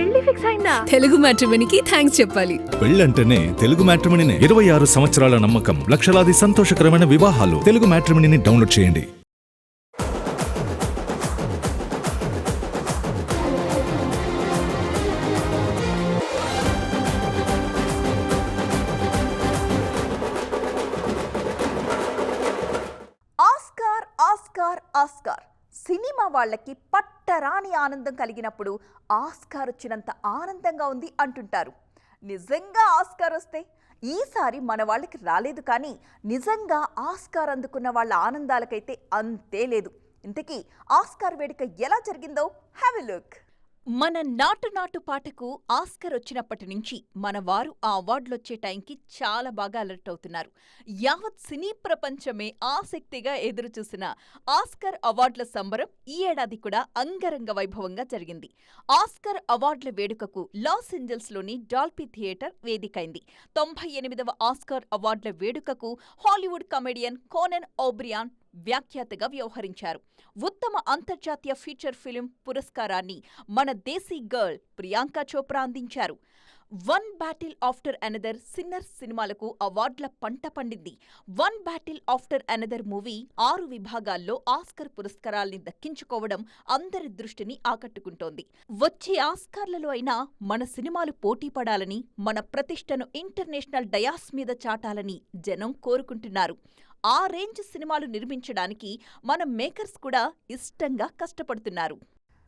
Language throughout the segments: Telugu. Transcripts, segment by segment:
పెళ్లి ఫిక్స్ అయిందా? తెలుగు మ్యాట్రిమోనీకి థ్యాంక్స్ చెప్పాలి. పెళ్ళంటేనే తెలుగు మ్యాట్రిమోనీనే. 26 సంవత్సరాల నమ్మకం, లక్షలాది సంతోషకరమైన వివాహాలు. తెలుగు మ్యాట్రిమోనీని డౌన్లోడ్ చేయండి. ఆస్కార్ ఆస్కార్ ఆస్కార్ సినిమా వాళ్ళకి పట్టరాని ఆనందం కలిగినప్పుడు ఆస్కార్ వచ్చినంత ఆనందంగా ఉంది అంటుంటారు. నిజంగా ఆస్కార్ వస్తే ఈసారి మన వాళ్ళకి రాలేదు, కానీ నిజంగా ఆస్కార్ అందుకున్న వాళ్ళ ఆనందాలకైతే అంతే లేదు. ఇంతకీ ఆస్కార్ వేడుక ఎలా జరిగిందో హ్యావ్ ఎ లుక్. మన నాటు నాటు పాటకు ఆస్కర్ వచ్చినప్పటి నుంచి మన వారు ఆ అవార్డులొచ్చే టైంకి చాలా బాగా అలర్ట్ అవుతున్నారు. యావత్ సినీ ప్రపంచమే ఆసక్తిగా ఎదురుచూసిన ఆస్కర్ అవార్డుల సంబరం ఈ ఏడాది కూడా అంగరంగ వైభవంగా జరిగింది. ఆస్కర్ అవార్డుల వేడుకకు లాస్ ఏంజల్స్లోని డాల్బీ థియేటర్ వేదికైంది. 98వ ఆస్కర్ అవార్డుల వేడుకకు హాలీవుడ్ కమెడియన్ కోనన్ ఓబ్రియాన్ వ్యాఖ్యాతగా వ్యవహరించారు. ఉత్తమ అంతర్జాతీయ ఫీచర్ ఫిల్మ్ పురస్కారాన్ని మన దేశీ గర్ల్ ప్రియాంక చోప్రా అందించారు. One battle after another sinners సినిమాలకు అవార్డుల పంట పండింది. One battle after another movie 6 విభాగాల్లో ఆస్కర్ పురస్కారాల్ని దక్కించుకోవడం అందరి దృష్టిని ఆకట్టుకుంటోంది. వచ్చే ఆస్కార్లలో అయినా మన సినిమాలు పోటీ పడాలని, మన ప్రతిష్టను ఇంటర్నేషనల్ డయాస్ మీద చాటాలని జనం కోరుకుంటున్నారు. ఆ రేంజ్ సినిమాలు నిర్మించడానికి మన మేకర్స్ కూడా ఇష్టంగా కష్టపడుతున్నారు.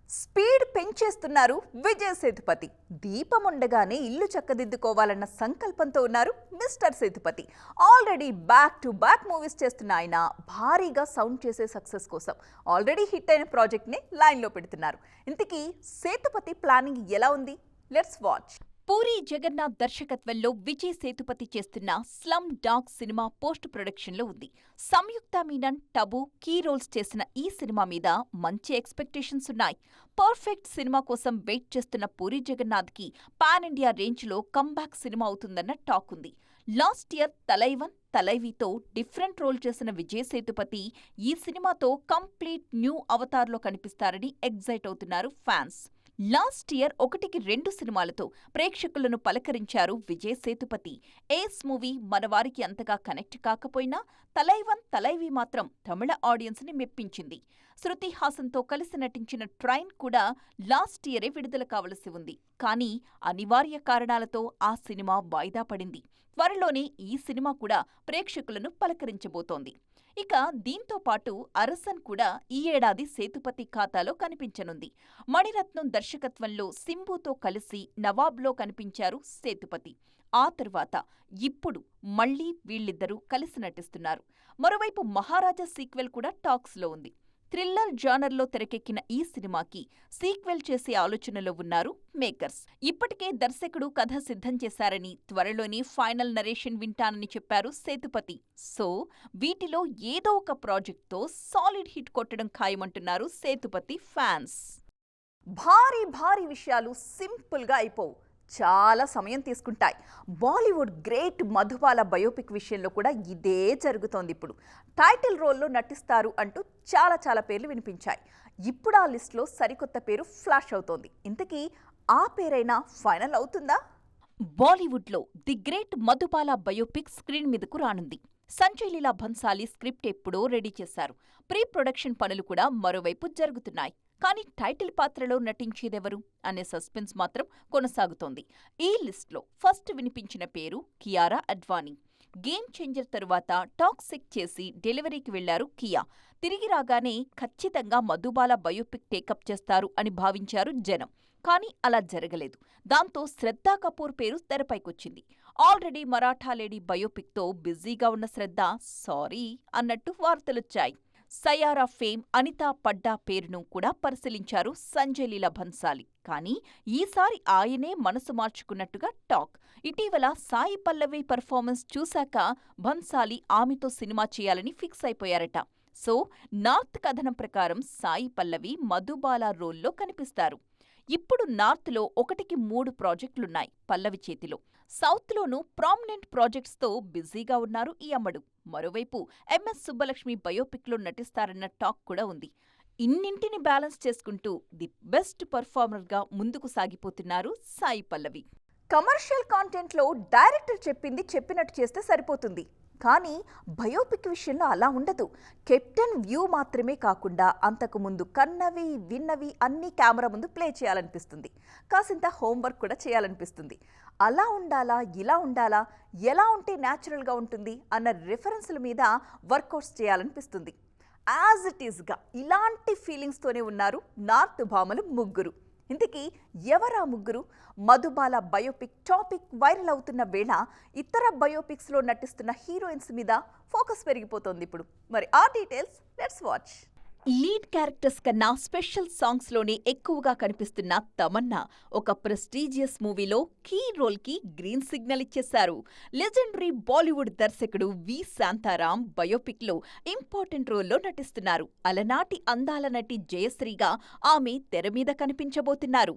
స్పీడ్ పెంచేస్తున్నారు విజయ్ సేతుపతి. దీపముండగానే ఇల్లు చక్కదిద్దుకోవాలన్న సంకల్పంతో ఉన్నారు mister Sethupathi. Already back to back movies చేస్తున్న ఆయన భారీగా సౌండ్ చేసే సక్సెస్ కోసం ఆల్రెడీ హిట్ అయిన ప్రాజెక్ట్ని లైన్లో పెడుతున్నారు. ఇంతకీ సేతుపతి ప్లానింగ్ ఎలా ఉంది? Let's watch. పూరి జగన్నాథ్ దర్శకత్వంలో విజయ్ సేతుపతి చేస్తున్న స్లమ్ డాగ్ సినిమా పోస్ట్ ప్రొడక్షన్లో ఉంది. సంయుక్త మీనన్, టబు కీ రోల్స్ చేసిన ఈ సినిమా మీద మంచి ఎక్స్పెక్టేషన్స్ ఉన్నాయి. పర్ఫెక్ట్ సినిమా కోసం వెయిట్ చేస్తున్న పూరి జగన్నాథ్కి పాన్ ఇండియా రేంజ్లో కంబ్యాక్ సినిమా అవుతుందన్న టాక్ ఉంది. Last year Thalaivan తలైవితో different role చేసిన విజయ్ సేతుపతి ఈ సినిమాతో కంప్లీట్ న్యూ అవతార్లో కనిపిస్తారని ఎగ్జైట్ అవుతున్నారు ఫ్యాన్స్. లాస్ట్ ఇయర్ 1కి 2 సినిమాలతో ప్రేక్షకులను పలకరించారు విజయ్ సేతుపతి. ఏస్ మూవీ మనవారికి అంతగా కనెక్ట్ కాకపోయినా తలైవన్ తలైవి మాత్రం తమిళ ఆడియన్స్ని మెప్పించింది. శృతి హాసన్తో కలిసి నటించిన ట్రైన్ కూడా లాస్ట్ ఇయరే విడుదల కావలసి ఉంది. కానీ అనివార్య కారణాలతో ఆ సినిమా వాయిదా పడింది. త్వరలోనే ఈ సినిమా కూడా ప్రేక్షకులను పలకరించబోతోంది. ఇక దీంతో పాటు అరసన్ కూడా ఈ ఏడాది సేతుపతి ఖాతాలో కనిపించనుంది. మణిరత్నం దర్శకత్వంలో సింబుతో కలిసి నవాబ్లో కనిపించారు సేతుపతి. ఆ తర్వాత ఇప్పుడు మళ్లీ వీళ్ళిద్దరూ కలిసి నటిస్తున్నారు. మరోవైపు మహారాజా సీక్వెల్ కూడా టాక్స్లో ఉంది. థ్రిల్లర్ జానర్లో తెరకెక్కిన ఈ సినిమాకి సీక్వెల్ చేసే ఆలోచనలో ఉన్నారు మేకర్స్. ఇప్పటికే దర్శకుడు కథ సిద్ధం చేశారని, త్వరలోనే ఫైనల్ నరేషన్ వింటానని చెప్పారు సేతుపతి. సో వీటిలో ఏదో ఒక ప్రాజెక్ట్తో సాలిడ్ హిట్ కొట్టడం ఖాయమంటున్నారు సేతుపతి ఫ్యాన్స్. భారీ భారీ విషయాలు సింపుల్గా అయిపోవు, చాలా సమయం తీసుకుంటాయి. బాలీవుడ్ గ్రేట్ మధుబాల బయోపిక్ విషయంలో కూడా ఇదే జరుగుతోంది. ఇప్పుడు టైటిల్ రోల్లో నటిస్తారు అంటూ చాలా పేర్లు వినిపించాయి. ఇప్పుడు ఆ లిస్టులో సరికొత్త పేరు ఫ్లాష్ అవుతోంది. ఇంతకీ ఆ పేరైనా ఫైనల్ అవుతుందా? బాలీవుడ్లో the great Madhubala biopic screen మీదకు రానుంది. సంజయ్ లీలా భన్సాలి స్క్రిప్ట్ ఎప్పుడో రెడీ చేశారు. ప్రీ ప్రొడక్షన్ పనులు కూడా మరోవైపు జరుగుతున్నాయి. కానీ టైటిల్ పాత్రలో నటించేదెవరు అనే సస్పెన్స్ మాత్రం కొనసాగుతోంది. ఈ లిస్ట్లో ఫస్ట్ వినిపించిన పేరు కియారా అడ్వానీ. గేమ్ చేంజర్ తరువాత టాక్సిక్ చేసి డెలివరీకి వెళ్లారు కియా. తిరిగి రాగానే ఖచ్చితంగా మధుబాల బయోపిక్ టేకప్ చేస్తారు అని భావించారు జనం. కానీ అలా జరగలేదు. దాంతో శ్రద్ధా కపూర్ పేరు తెరపైకొచ్చింది. ఆల్రెడీ మరాఠా లేడీ బయోపిక్తో బిజీగా ఉన్న శ్రద్ధ సారీ అన్నట్టు వార్తలొచ్చాయి. సయారా ఫేమ్ అనితా పడ్డా పేరును కూడా పరిశీలించారు సంజయ్ లీలా భన్సాలి. కానీ ఈసారి ఆయనే మనసు మార్చుకున్నట్టుగా టాక్. ఇటీవల సాయి పల్లవి పర్ఫార్మెన్స్ చూశాక భన్సాలి ఆమెతో సినిమా చేయాలని ఫిక్స్ అయిపోయారట. సో నార్త్ కథనం ప్రకారం సాయి పల్లవి మధుబాల రోల్లో కనిపిస్తారు. ఇప్పుడు నార్త్లో 1కి 3 ప్రాజెక్టులున్నాయి పల్లవి చేతిలో. సౌత్లోనూ ప్రామినెంట్ ప్రాజెక్ట్స్తో బిజీగా ఉన్నారు ఈ అమ్మడు. మరోవైపు ఎంఎస్ సుబ్బలక్ష్మి బయోపిక్లో నటిస్తారన్న టాక్ కూడా ఉంది. ఇన్నింటిని బ్యాలెన్స్ చేసుకుంటూ ది బెస్ట్ పర్ఫార్మర్గా ముందుకు సాగిపోతున్నారు సాయి పల్లవి. కమర్షియల్ కాంటెంట్లో డైరెక్టర్ చెప్పింది చెప్పినట్టు చేస్తే సరిపోతుంది. కానీ బయోపిక్ విషయంలో అలా ఉండదు. కెప్టెన్ వ్యూ మాత్రమే కాకుండా అంతకుముందు కన్నవి విన్నవి అన్నీ కెమెరా ముందు ప్లే చేయాలనిపిస్తుంది. కాసింత హోంవర్క్ కూడా చేయాలనిపిస్తుంది. అలా ఉండాలా, ఇలా ఉండాలా, ఎలా ఉంటే న్యాచురల్గా ఉంటుంది అన్న రిఫరెన్స్ల మీద వర్కౌట్స్ చేయాలనిపిస్తుంది. యాజ్ ఇట్ ఈస్గా ఇలాంటి ఫీలింగ్స్తోనే ఉన్నారు నార్త్ భామలు ముగ్గురు. ఇంతకీ ఎవరా ముగ్గురు? మధుబాల బయోపిక్ టాపిక్ వైరల్ అవుతున్న వేళ ఇతర బయోపిక్స్లో నటిస్తున్న హీరోయిన్స్ మీద ఫోకస్ పెరిగిపోతోంది ఇప్పుడు. మరి ఆ details let's watch. Lead characters కన్నా స్పెషల్ సాంగ్స్లోనే ఎక్కువగా కనిపిస్తున్న తమన్నా ఒక ప్రెస్టీజియస్ మూవీలో కీ రోల్కి గ్రీన్ సిగ్నల్ ఇచ్చేశారు. లెజెండరీ బాలీవుడ్ దర్శకుడు వి శాంతారాం బయోపిక్లో ఇంపార్టెంట్ రోల్లో నటిస్తున్నారు. అలనాటి అందాల నటి జయశ్రీగా ఆమె తెర మీద కనిపించబోతున్నారు.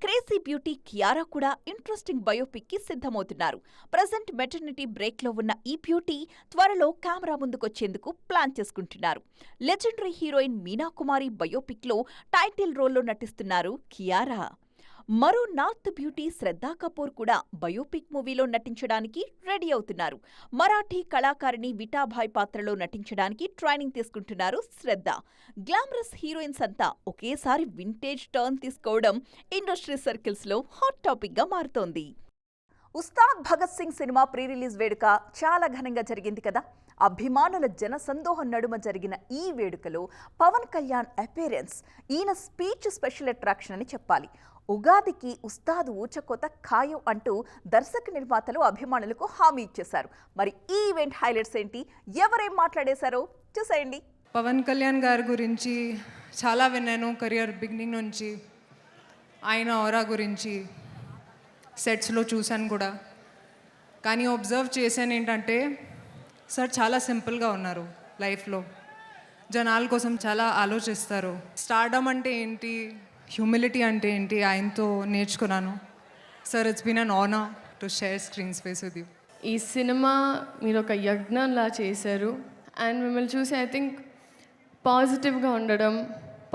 క్రేజీ బ్యూటీ కియారా కూడా ఇంట్రెస్టింగ్ బయోపిక్కి సిద్ధమవుతున్నారు. ప్రజెంట్ మెటర్నిటీ బ్రేక్లో ఉన్న ఈ బ్యూటీ త్వరలో కెమెరా ముందుకొచ్చేందుకు ప్లాన్ చేసుకుంటున్నారు. లెజెండరీ హీరోయిన్ మీనా కుమారి బయోపిక్లో టైటిల్ రోల్లో నటిస్తున్నారు కియారా. మరో నార్త్ బ్యూటీ శ్రద్ధా కపూర్ కూడా బయోపిక్ మూవీలో నటించడానికి రెడీ అవుతున్నారు. మరాఠీ కళాకారిణి విఠాభాయ్ పాత్రలో నటించడానికి ట్రైనింగ్ తీసుకుంటున్నారు శ్రద్ధ. గ్లామరస్ హీరోయిన్స్ అంతా ఒకేసారి వింటేజ్ టర్న్ తీసుకోవడం ఇండస్ట్రీ సర్కిల్స్లో హాట్ టాపిక్గా మారుతోంది. Ustaad Bhagat Singh cinema pre release వేడుక చాలా ఘనంగా జరిగింది కదా. అభిమానుల జనసందోహం నడుమ జరిగిన ఈ వేడుకలో పవన్ కళ్యాణ్ అపీరెన్స్, ఈయన స్పీచ్ స్పెషల్ అట్రాక్షన్ అని చెప్పాలి. ఉగాదికి ఉస్తాద్ ఊచకోత ఖాయం అంటూ దర్శక నిర్మాతలు అభిమానులకు హామీ ఇచ్చేశారు. మరి ఈ ఈవెంట్ హైలైట్స్ ఏంటి, ఎవరేం మాట్లాడేశారో చూసేయండి. పవన్ కళ్యాణ్ గారి గురించి చాలా విన్నాను కెరియర్ బిగినింగ్ నుంచి. ఆయన ఆరా గురించి సెట్స్లో చూశాను కూడా. కానీ అబ్జర్వ్ చేశాను ఏంటంటే సార్ చాలా సింపుల్గా ఉన్నారు లైఫ్లో. జనాల కోసం చాలా ఆలోచిస్తారు. స్టార్డమ్ అంటే ఏంటి, హ్యూమిలిటీ అంటే ఏంటి ఆయనతో నేర్చుకున్నాను. Sir it's been an honour to share screen space with you. ఈ సినిమా మీరు ఒక యజ్ఞంలా చేశారు. అండ్ మిమ్మల్ని చూసి ఐ థింక్ పాజిటివ్గా ఉండడం,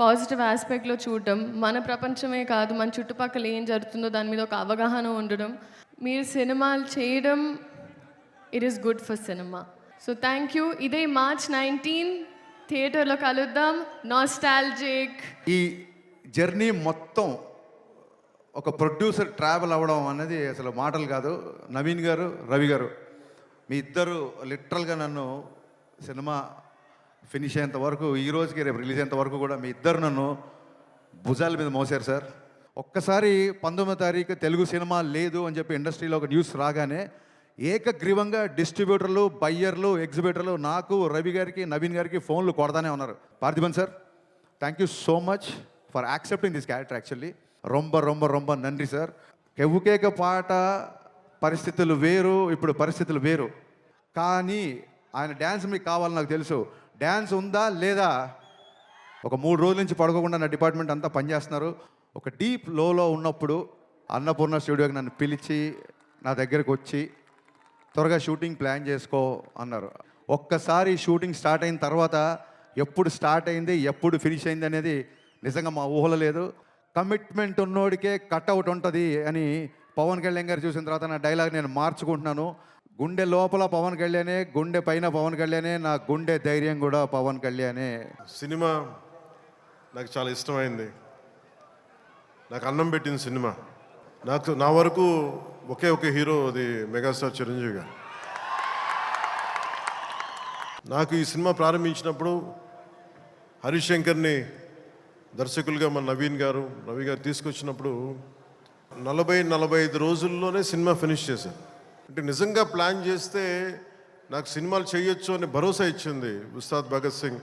పాజిటివ్ ఆస్పెక్ట్లో చూడడం, మన ప్రపంచమే కాదు మన చుట్టుపక్కల ఏం జరుగుతుందో దాని మీద ఒక అవగాహన ఉండడం, మీరు సినిమాలు చేయడం, it is good for cinema. So thank you. ఇదే March 19 థియేటర్లో కలుద్దాం. నాస్టాల్జిక్. ఈ జర్నీ మొత్తం ఒక ప్రొడ్యూసర్ ట్రావెల్ అవ్వడం అనేది అసలు మాటలు కాదు. నవీన్ గారు, రవి గారు, మీ ఇద్దరు లిటరల్గా నన్ను సినిమా ఫినిష్ అయ్యేంత వరకు, ఈ రోజుకి రేపు రిలీజ్ అయ్యేంత వరకు కూడా మీ ఇద్దరు నన్ను భుజాల మీద మోసారు సార్. ఒక్కసారి 19వ తారీఖు తెలుగు సినిమా లేదు అని చెప్పి ఇండస్ట్రీలో ఒక న్యూస్ రాగానే ఏకగ్రీవంగా డిస్ట్రిబ్యూటర్లు, బయ్యర్లు, ఎగ్జిబిటర్లు నాకు, రవి గారికి, నవీన్ గారికి ఫోన్లు కొడతానే ఉన్నారు. Parthiban sir, thank you so much for accepting this character. Actually రొంబ రొంబ రొంబ నంది సార్. కెవ్వుకేక పాట పరిస్థితులు వేరు, ఇప్పుడు పరిస్థితులు వేరు. కానీ ఆయన డ్యాన్స్ మీకు కావాలని నాకు తెలుసు. డ్యాన్స్ ఉందా లేదా? ఒక 3 రోజుల నుంచి పడుకోకుండా నా డిపార్ట్మెంట్ అంతా పనిచేస్తున్నారు. ఒక డీప్ లోలో ఉన్నప్పుడు అన్నపూర్ణ స్టూడియోకి నన్ను పిలిచి నా దగ్గరకు వచ్చి త్వరగా షూటింగ్ ప్లాన్ చేసుకో అన్నారు. ఒక్కసారి షూటింగ్ స్టార్ట్ అయిన తర్వాత ఎప్పుడు స్టార్ట్ అయింది, ఎప్పుడు ఫినిష్ అయింది అనేది నిజంగా మా ఊహలో లేదు. కమిట్మెంట్ ఉన్నోడికే కట్అవుట్ ఉంటుంది అని పవన్ కళ్యాణ్ గారు చూసిన తర్వాత నా డైలాగ్ నేను మార్చుకుంటున్నాను. గుండె లోపల పవన్ కళ్యాణే, గుండె పైన పవన్ కళ్యాణే, నా గుండె ధైర్యం కూడా పవన్ కళ్యాణే. సినిమా నాకు చాలా ఇష్టమైంది. నాకు అన్నం పెట్టిన సినిమా. నా వరకు ఒకే ఒక హీరో, అది మెగాస్టార్ చిరంజీవి గారు. నాకు ఈ సినిమా ప్రారంభించినప్పుడు హరీష్ శంకర్ని దర్శకులుగా మన నవీన్ గారు, రవి గారు తీసుకొచ్చినప్పుడు 40-45 రోజుల్లోనే సినిమా ఫినిష్ చేశారు. అంటే నిజంగా ప్లాన్ చేస్తే నాకు సినిమాలు చేయొచ్చు అని భరోసా ఇచ్చింది ఉస్తాద్ భగత్ సింగ్.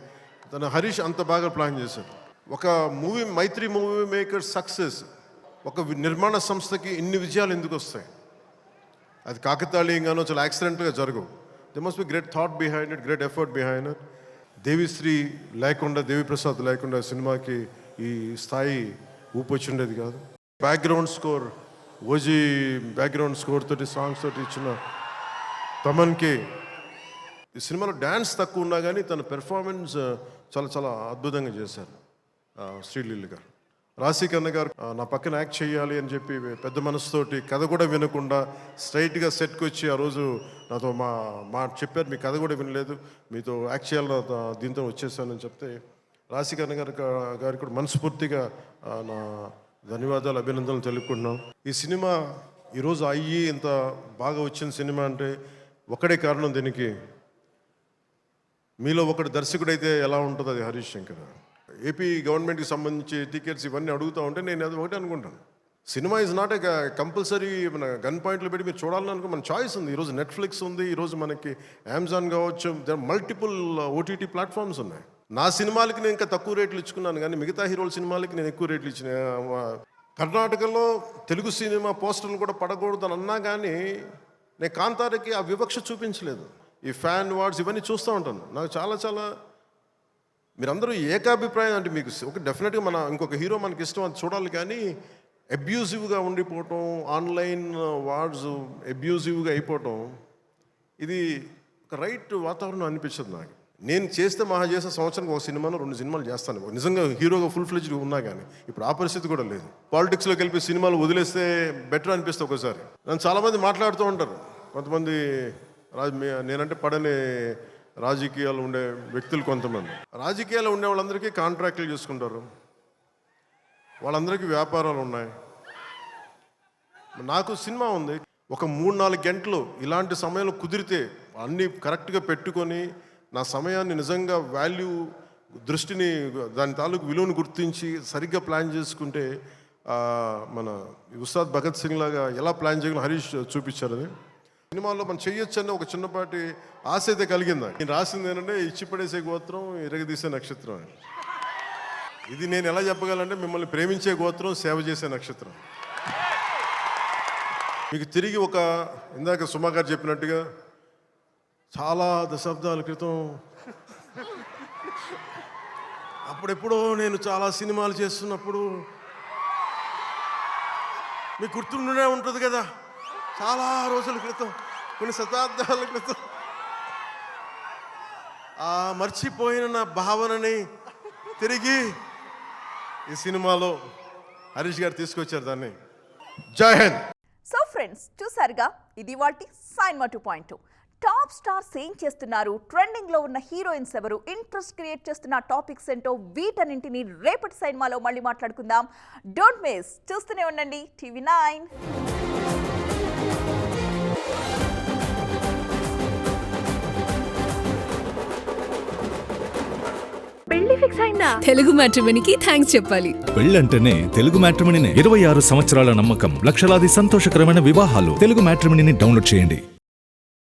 తన హరీష్ అంత బాగా ప్లాన్ చేశారు. ఒక మూవీ, మైత్రి మూవీ మేకర్ సక్సెస్, ఒక నిర్మాణ సంస్థకి ఇన్ని విజయాలు ఎందుకు వస్తాయి? అది కాకతాళీయంగానో చాలా యాక్సిడెంట్గా జరగవు. They must be great thought behind it, great effort behind it. Devi Sri లేకుండా, దేవిప్రసాద్ లేకుండా సినిమాకి ఈ స్థాయి ఊపొచ్చిండేది కాదు. Background score, OG background score తోటి, సాంగ్స్ తోటి ఇచ్చిన తమన్కి ఈ సినిమాలో డ్యాన్స్ తక్కువ ఉన్నా కానీ తన పెర్ఫార్మెన్స్ చాలా చాలా అద్భుతంగా చేశారు. శ్రీలీల గారు. రాశికన్న గారు నా పక్కన యాక్ట్ చేయాలి అని చెప్పి పెద్ద మనసుతోటి కథ కూడా వినకుండా స్ట్రైట్గా సెట్కి వచ్చి ఆ రోజు నాతో మా చెప్పారు, మీ కథ కూడా వినలేదు, మీతో యాక్ట్ చేయాలని దీంతో వచ్చేసానని చెప్తే రాశికన్న గారికి కూడా మనస్ఫూర్తిగా నా ధన్యవాదాలు, అభినందనలు తెలుపుకుంటున్నాం. ఈ సినిమా ఈరోజు అయ్యి ఇంత బాగా వచ్చిన సినిమా అంటే ఒకడే కారణం. దీనికి మీలో ఒకటి దర్శకుడైతే ఎలా ఉంటుందో అది హరీష్ శంకర్. ఏపీ గవర్నమెంట్కి సంబంధించి టికెట్స్ ఇవన్నీ అడుగుతూ ఉంటే నేను అది ఒకటే అనుకుంటాను, cinema is not a compulsory మన గన్ పాయింట్లు పెట్టి మీరు చూడాలని అనుకో, మన చాయిస్ ఉంది. ఈరోజు నెట్ఫ్లిక్స్ ఉంది, ఈరోజు మనకి అమెజాన్ కావచ్చు, మల్టిపుల్ ఓటీటీ ప్లాట్ఫామ్స్ ఉన్నాయి. నా సినిమాలకి నేను ఇంకా తక్కువ రేట్లు ఇచ్చుకున్నాను, కానీ మిగతా హీరోల సినిమాలకి నేను ఎక్కువ రేట్లు ఇచ్చిన. కర్ణాటకలో తెలుగు సినిమా పోస్టర్లు కూడా పడకూడదు అని అన్నా కానీ నేను కాంతారకి ఆ వివక్ష చూపించలేదు. ఈ ఫ్యాన్ వార్డ్స్ ఇవన్నీ చూస్తూ ఉంటాను. నాకు చాలా మీరందరూ ఏకాభిప్రాయం అంటే మీకు ఒక డెఫినెట్గా మన ఇంకొక హీరో మనకి ఇష్టం అది చూడాలి, కానీ అబ్యూజివ్గా ఉండిపోవటం, ఆన్లైన్ వార్డ్స్ అబ్యూజివ్గా అయిపోవటం, ఇది ఒక రైట్ వాతావరణం అనిపించదు నాకు. నేను చేస్తే సంవత్సరానికి ఒక సినిమాను 2 సినిమాలు చేస్తాను నిజంగా హీరోగా ఫుల్ ఫ్లెడ్జ్డ్ ఉన్నా, కానీ ఇప్పుడు ఆ పరిస్థితి కూడా లేదు. పాలిటిక్స్లోకి వెళ్ళి సినిమాలు వదిలేస్తే బెటర్ అనిపిస్తుంది ఒకసారి. నన్ను చాలామంది మాట్లాడుతూ ఉంటారు, కొంతమంది నేనంటే పడని రాజకీయాలు ఉండే వ్యక్తులు, కొంతమంది రాజకీయాలు ఉండే వాళ్ళందరికీ కాంట్రాక్టులు చేసుకుంటారు, వాళ్ళందరికీ వ్యాపారాలు ఉన్నాయి. నాకు సినిమా ఉంది, ఒక 3-4 గంటలు ఇలాంటి సమయంలో కుదిరితే అన్నీ కరెక్ట్గా పెట్టుకొని నా సమయాన్ని నిజంగా వాల్యూ దృష్టిని దాని తాలూకు విలువను గుర్తించి సరిగ్గా ప్లాన్ చేసుకుంటే మన ఉస్తాద్ భగత్ సింగ్ లాగా ఎలా ప్లాన్ చేయగలం హరీష్ చూపించారు. అది సినిమాలో మనం చెయ్యొచ్చు అనే ఒక చిన్నపాటి ఆశ అయితే కలిగింది. నేను రాసింది ఏంటంటే ఇచ్చిపడేసే గోత్రం, ఇరగదీసే నక్షత్రం. ఇది నేను ఎలా చెప్పగలంటే మిమ్మల్ని ప్రేమించే గోత్రం, సేవ చేసే నక్షత్రం. మీకు తిరిగి ఒక ఇందాక సుమా గారు చెప్పినట్టుగా చాలా దశాబ్దాల క్రితం అప్పుడెప్పుడో నేను చాలా సినిమాలు చేస్తున్నప్పుడు మీకు గుర్తుండే ఉంటుంది కదా, చాలా రోజుల క్రితం, కొన్ని శతాబ్దాల క్రితం ఆ మర్చిపోయిన నా భావనని తిరిగి ఈ సినిమాలో హరీష్ గారు తీసుకొచ్చారు దాన్ని. జై హింద్. సో ఫ్రెండ్స్, చూసారుగా, ఇది వాటి సైన్మా 2.2. టాప్ స్టార్స్ ఏం చేస్తున్నారు, ట్రెండింగ్లో ఉన్న హీరోయిన్స్ ఎవరు, ఇంట్రెస్ట్ క్రియేట్ చేస్తున్న టాపిక్స్ ఏంటో, వీటన్నింటినీ రేపటి సైన్మాలో మళ్ళీ మాట్లాడుకుందాం. డోంట్ మిస్, చూస్తూనే ఉండండి TV9. పెళ్లి ఫిక్స్ అయిందా? తెలుగు మ్యాట్రిమోనీకి థ్యాంక్స్ చెప్పాలి. పెళ్ళంటేనే తెలుగు మ్యాట్రిమోనీనే. 26 సంవత్సరాల నమ్మకం, లక్షలాది సంతోషకరమైన వివాహాలు. తెలుగు మ్యాట్రిమోనీని డౌన్లోడ్ చేయండి.